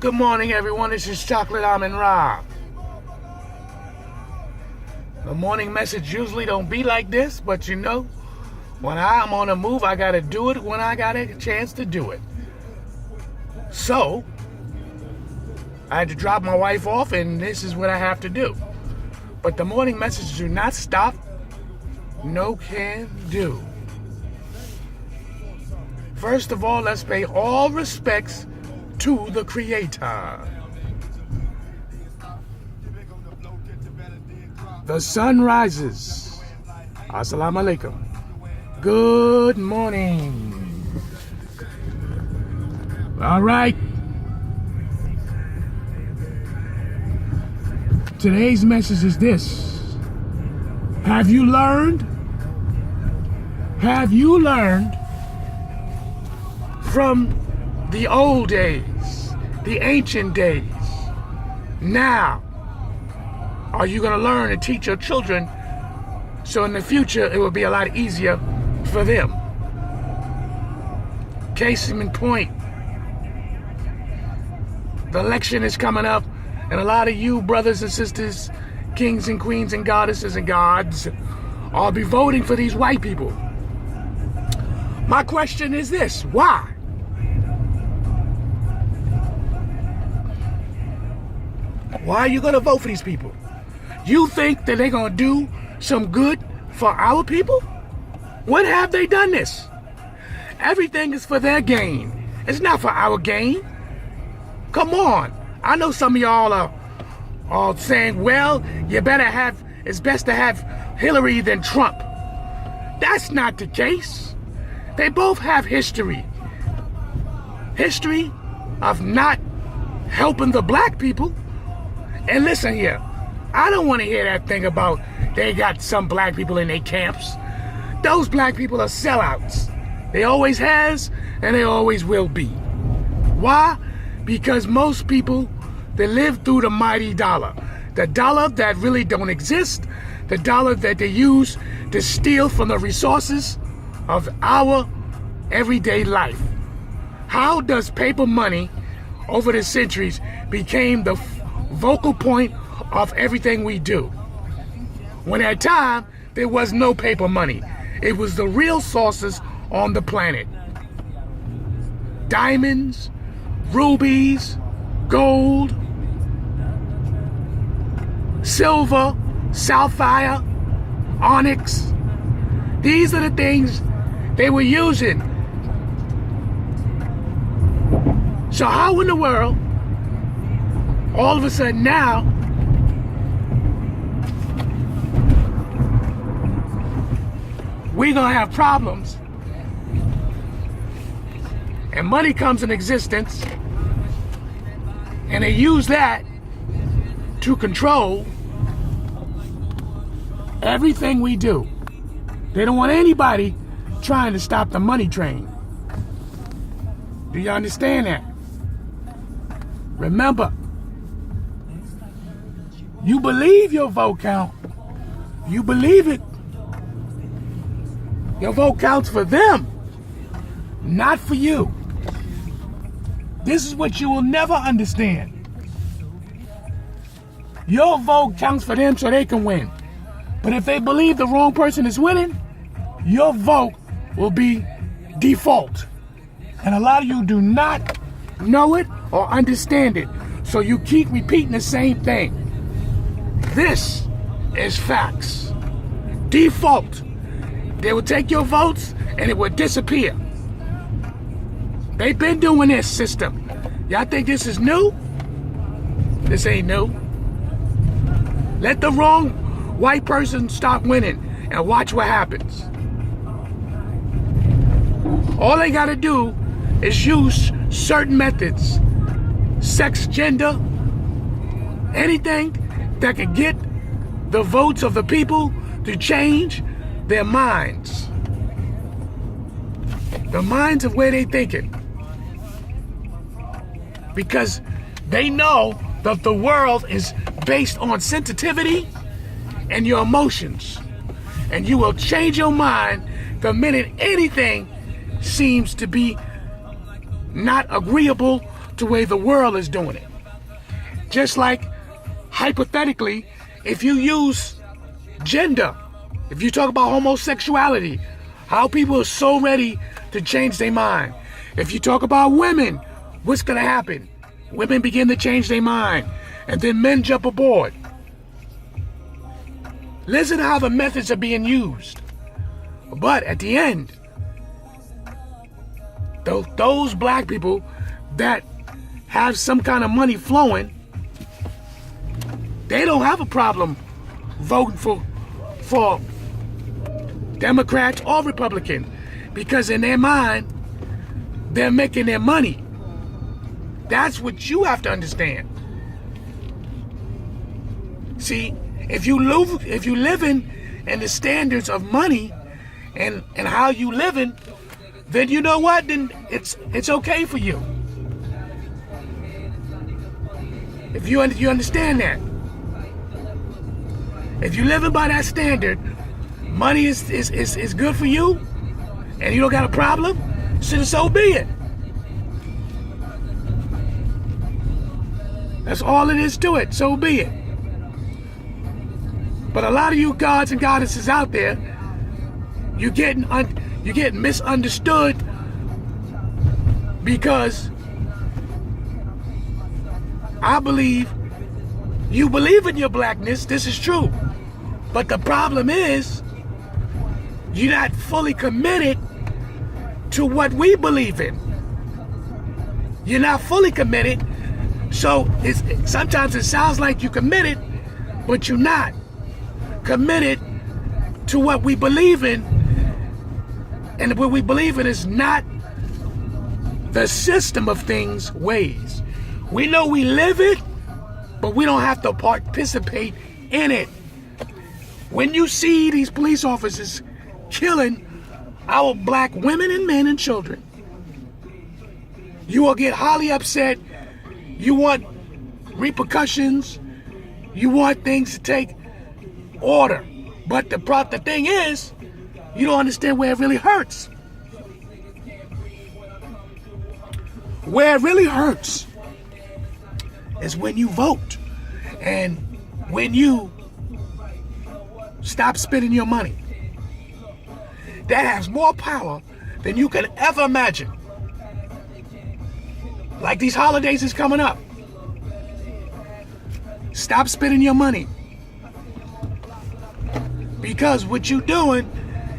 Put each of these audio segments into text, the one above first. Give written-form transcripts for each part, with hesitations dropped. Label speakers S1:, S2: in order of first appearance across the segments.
S1: Good morning, everyone. This is Chocolate AMUN-RA. The morning message usually don't be like this, but you know, when I'm on a move, I gotta do it when I got a chance to do it. So, I had to drop my wife off, and this is what I have to do. But the morning message do not stop. No can do. First of all, let's pay all respects to the Creator. The sun rises. Assalamu alaikum. Good morning. All right. Today's message is this. Have you learned? Have you learned from the old days, the ancient days? Now, are you going to learn and teach your children so in the future it will be a lot easier for them? Case in point, the election is coming up, and a lot of you brothers and sisters, kings and queens and goddesses and gods, are be voting for these white people. My question is this: why? Why are you going to vote for these people? You think that they're going to do some good for our people? When have they done this? Everything is for their gain. It's not for our gain. Come on. I know some of y'all are saying, well, it's best to have Hillary than Trump. That's not the case. They both have history. History of not helping the black people. And listen here, I don't want to hear that thing about they got some black people in their camps. Those black people are sellouts. They always has and they always will be. Why? Because most people, they live through the mighty dollar. The dollar that really don't exist. The dollar that they use to steal from the resources of our everyday life. How does paper money over the centuries became the vocal point of everything we do? When at time there was no paper money. It was the real sources on the planet. Diamonds, rubies, gold, silver, sapphire, onyx. These are the things they were using. So how in the world all of a sudden now we're gonna have problems and money comes in existence and they use that to control everything we do? They don't want anybody trying to stop the money train. Do you understand that? Remember, you believe your vote count. You believe it. Your vote counts for them, not for you. This is what you will never understand. Your vote counts for them so they can win. But if they believe the wrong person is winning, your vote will be default. And a lot of you do not know it or understand it. So you keep repeating the same thing. This is facts. Default. They will take your votes and it will disappear. They've been doing this system. Y'all think this is new? This ain't new. Let the wrong white person stop winning and watch what happens. All they gotta do is use certain methods. Sex, gender, anything that can get the votes of the people to change their minds. The minds of where they thinking. Because they know that the world is based on sensitivity and your emotions. And you will change your mind the minute anything seems to be not agreeable to where the world is doing it. Just like, hypothetically, if you use gender, if you talk about homosexuality, how people are so ready to change their mind. If you talk about women, what's going to happen? Women begin to change their mind, and then men jump aboard. Listen to how the methods are being used. But at the end, those black people that have some kind of money flowing, they don't have a problem voting for Democrats or Republicans, because in their mind, they're making their money. That's what you have to understand. See, if you living in the standards of money and how you living, then you know what? Then it's okay for you. If you understand that. If you living by that standard, money is good for you, and you don't got a problem, so be it. That's all it is to it. So be it. But a lot of you gods and goddesses out there, you're getting misunderstood because I believe you believe in your blackness. This is true. But the problem is you're not fully committed to what we believe in. You're not fully committed. So sometimes it sounds like you're committed, but you're not committed to what we believe in. And what we believe in is not the system of things ways. We know we live it, but we don't have to participate in it. When you see these police officers killing our black women and men and children, you will get highly upset. You want repercussions. You want things to take order. But the thing is, you don't understand where it really hurts. Where it really hurts is when you vote and when you stop spending your money. That has more power than you can ever imagine. Like these holidays is coming up. Stop spending your money. Because what you're doing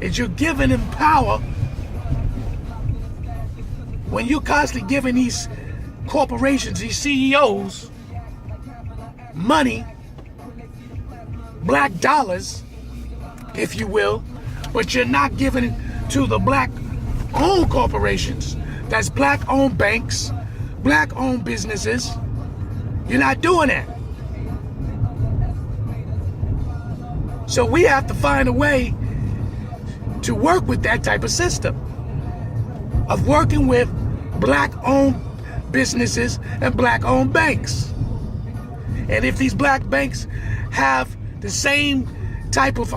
S1: is you're giving them power. When you're constantly giving these corporations, these CEOs, money, black dollars, if you will, but you're not giving it to the black-owned corporations. That's black-owned banks, black-owned businesses. You're not doing that. So we have to find a way to work with that type of system of working with black-owned businesses and black-owned banks. And if these black banks have the same type of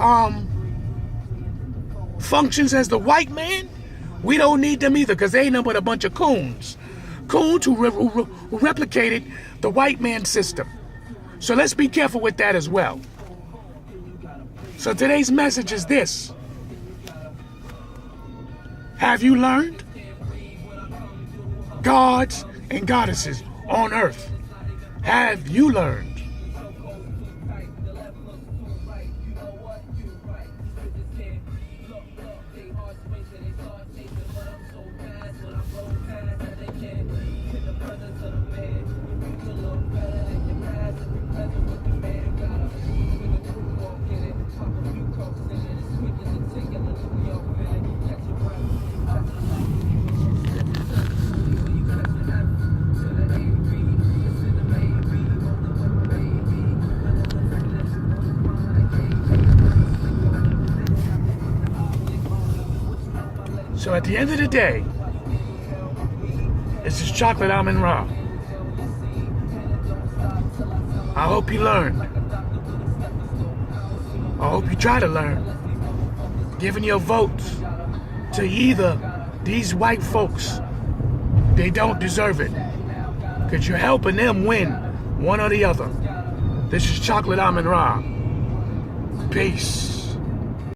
S1: functions as the white man, we don't need them either, because they ain't nothing but a bunch of coons. Coons who replicated the white man system. So let's be careful with that as well. So today's message is this. Have you learned? Gods and goddesses on earth, have you learned? So at the end of the day, this is Chocolate AMUN-RA. I hope you learned. I hope you try to learn. Giving your votes to either these white folks, they don't deserve it. because you're helping them win one or the other. This is Chocolate AMUN-RA. Peace.